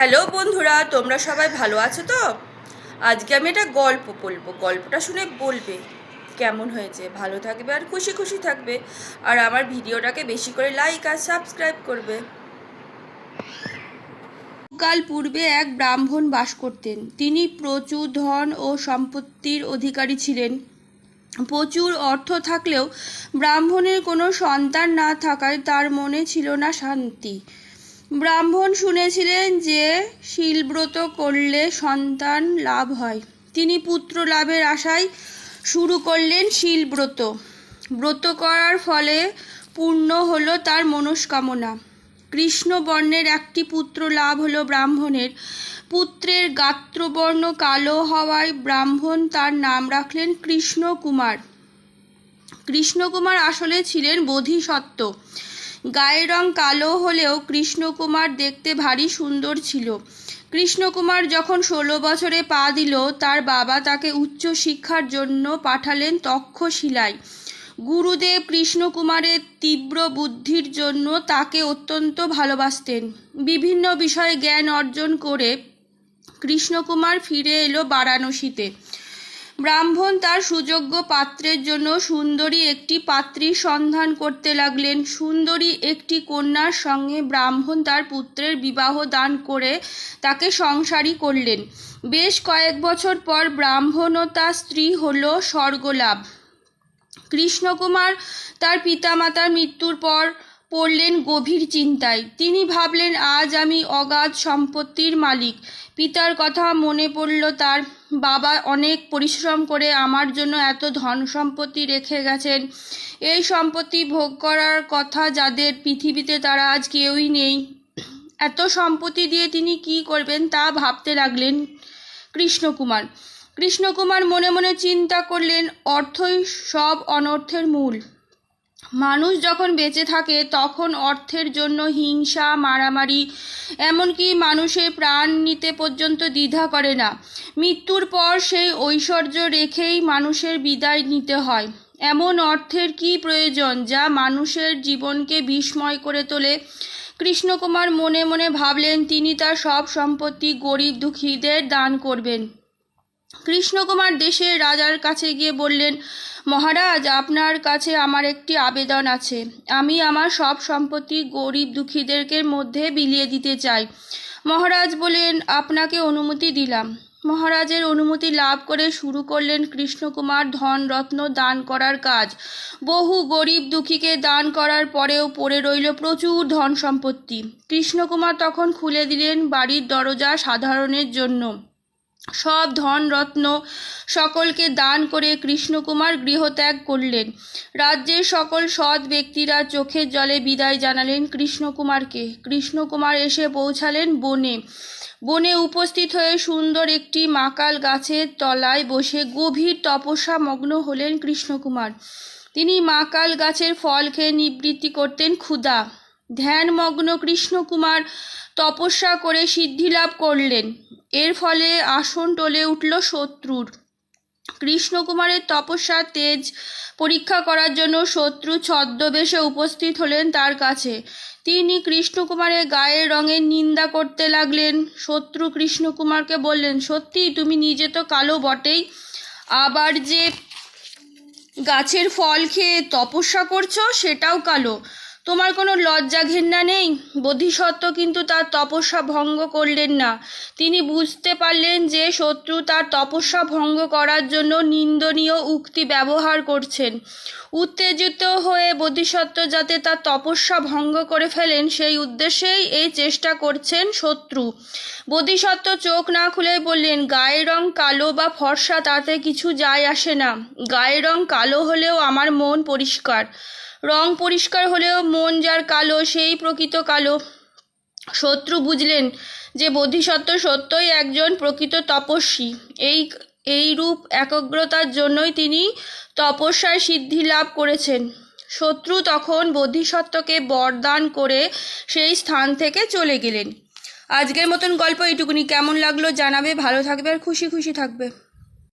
Hello বন্ধুরা, তোমরা সবাই ভালো আছো তো? আজকে আমি একটা গল্প বলবো। গল্পটা শুনে বলবে কেমন হয়েছে। ভালো থাকবে আর খুশি খুশি থাকবে। আর আমার ভিডিওটাকে বেশি করে লাইক আর সাবস্ক্রাইব করবে। কাল পূর্বে এক ব্রাহ্মণ বাস করতেন। তিনি প্রচুর ধন ও সম্পত্তির অধিকারী ছিলেন। প্রচুর অর্থ থাকলেও ব্রাহ্মণের কোনো সন্তান না থাকায় তার মনে ছিল না শান্তি। ব্রাহ্মণ শুনেছিলেন যে শিলব্রত করলে সন্তান লাভ হয়। তিনি পুত্র লাভের আশায় শুরু করলেন শিলব্রত। ব্রত করার ফলে পূর্ণ হলো তার মনস্কামনা। কৃষ্ণ বর্ণের একটি পুত্র লাভ হলো ব্রাহ্মণের। পুত্রের গাত্রবর্ণ কালো হওয়ায় ব্রাহ্মণ তার নাম রাখলেন কৃষ্ণকুমার। কৃষ্ণকুমার আসলে ছিলেন বোধিসত্ত্ব। গায়ের রং কালো হলেও কৃষ্ণকুমার দেখতে ভারী সুন্দর ছিল। কৃষ্ণকুমার যখন 16 বছরে পা দিল, তার বাবা তাকে উচ্চ শিক্ষার জন্য পাঠালেন তক্ষশিলায়। গুরুদেব কৃষ্ণকুমারের তীব্র বুদ্ধির জন্য তাকে অত্যন্ত ভালোবাসতেন। বিভিন্ন বিষয়ে জ্ঞান অর্জন করে কৃষ্ণকুমার ফিরে এলো বারাণসীতে। ব্রাহ্মণ তার সুযোগ্য পাত্রের জন্য সুন্দরী একটি পাত্রীর সন্ধান করতে লাগলেন। সুন্দরী একটি কন্যার সঙ্গে ব্রাহ্মণ তার পুত্রের বিবাহ দান করে তাকে সংসারী করলেন। বেশ কয়েক বছর পর ব্রাহ্মণ ও তার স্ত্রী হল স্বর্গলাভ। কৃষ্ণকুমার তার পিতামাতার মৃত্যুর পর পড়লেন গভীর চিন্তায়। তিনি ভাবলেন, আজ আমি অগাধ সম্পত্তির মালিক। পিতার কথা মনে পড়ল তার। বাবা অনেক পরিশ্রম করে আমার জন্য এত ধন সম্পত্তি রেখে গেছেন। এই সম্পত্তি ভোগ করার কথা যাদের পৃথিবীতে, তারা আজ কেউই নেই। এত সম্পত্তি দিয়ে তিনি কি করবেন তা ভাবতে লাগলেন কৃষ্ণকুমার। কৃষ্ণকুমার মনে মনে চিন্তা করলেন, অর্থই সব অনর্থের মূল। মানুষ যখন বেঁচে থাকে তখন অর্থের জন্য হিংসা, মারামারি, এমনকি মানুষের প্রাণ নিতে পর্যন্ত দ্বিধা করে না। মৃত্যুর পর সেই ঐশ্বর্য রেখেই মানুষের বিদায় নিতে হয়। এমন অর্থের কি প্রয়োজন যা মানুষের জীবনকে বিষময় করে তোলে? কৃষ্ণকুমার মনে মনে ভাবলেন, তিনি তার সব সম্পত্তি গরিব দুঃখীদের দান করবেন। কৃষ্ণকুমার দেশের রাজার কাছে গিয়ে বললেন, মহারাজ, আপনার কাছে আমার একটি আবেদন আছে। আমি আমার সব সম্পত্তি গরিব দুঃখীদেরকে মধ্যে বিলিয়ে দিতে চাই। মহারাজ বললেন, আপনাকে অনুমতি দিলাম। মহারাজের অনুমতি লাভ করে শুরু করলেন কৃষ্ণকুমার ধন রত্ন দান করার কাজ। বহু গরিব দুঃখীকে দান করার পরেও পড়ে রইল প্রচুর ধন সম্পত্তি। কৃষ্ণকুমার তখন খুলে দিলেন বাড়ির দরজা সাধারণের জন্য। সব ধন রত্ন সকলকে দান করে কৃষ্ণকুমার গৃহত্যাগ করলেন। রাজ্যের সকল সৎ ব্যক্তিরা চোখের জলে বিদায় জানালেন কৃষ্ণকুমারকে। কৃষ্ণকুমার এসে পৌঁছালেন বনে। বনে উপস্থিত হয়ে সুন্দর একটি মাকাল গাছের তলায় বসে গভীর তপস্যা মগ্ন হলেন কৃষ্ণকুমার। তিনি মাকাল গাছের ফল খেয়ে নিবৃত্তি করতেন ক্ষুধা। ধ্যানমগ্ন কৃষ্ণকুমার তপস্যা করে সিদ্ধি লাভ করলেন। এর ফলে আসন টলে উঠল শত্রুর। কৃষ্ণকুমারের তপস্যার তেজ পরীক্ষা করার জন্য শত্রু ছদ্মবেশে উপস্থিত হলেন তার কাছে। তিনি কৃষ্ণকুমারের গায়ের রঙের নিন্দা করতে লাগলেন। শত্রু কৃষ্ণকুমারকে বললেন, সত্যি তুমি নিজে তো কালো বটেই, আবার যে গাছের ফল খেয়ে তপস্যা করছো সেটাও কালো। তোমার কোনো লজ্জা ঘেন্না নেই? বোধিসত্ত্ব কিন্তু তার তপস্যা ভঙ্গ করলেন না। তিনি বুঝতে পারলেন যে শত্রু তার তপস্যা ভঙ্গ করার জন্য নিন্দনীয় উক্তি ব্যবহার করছেন। উত্তেজিত হয়ে বোধিসত্ত্ব যাতে তার তপস্যা ভঙ্গ করে ফেলেন সেই উদ্দেশ্যেই এই চেষ্টা করছেন শত্রু। বোধিসত্ত্ব চোখ না খুলে বললেন, গায়ের রং কালো বা ফর্সা তাতে কিছু যায় আসে না। গায়ের রং কালো হলেও আমার মন পরিষ্কার। রং পরিষ্কার হলেও মন যার কালো সেই প্রকৃত কালো। শত্রু বুঝলেন যে বোধিসত্ত্ব সত্যই একজন প্রকৃত তপস্বী। এই রূপ একাগ্রতার জন্যই তিনি তপস্যায় সিদ্ধি লাভ করেছেন। শত্রু তখন বোধিসত্ত্বকে বরদান করে সেই স্থান থেকে চলে গেলেন। আজকের মতন গল্প এইটুকুনি। কেমন লাগলো জানাবে। ভালো থাকবে আর খুশি খুশি থাকবে।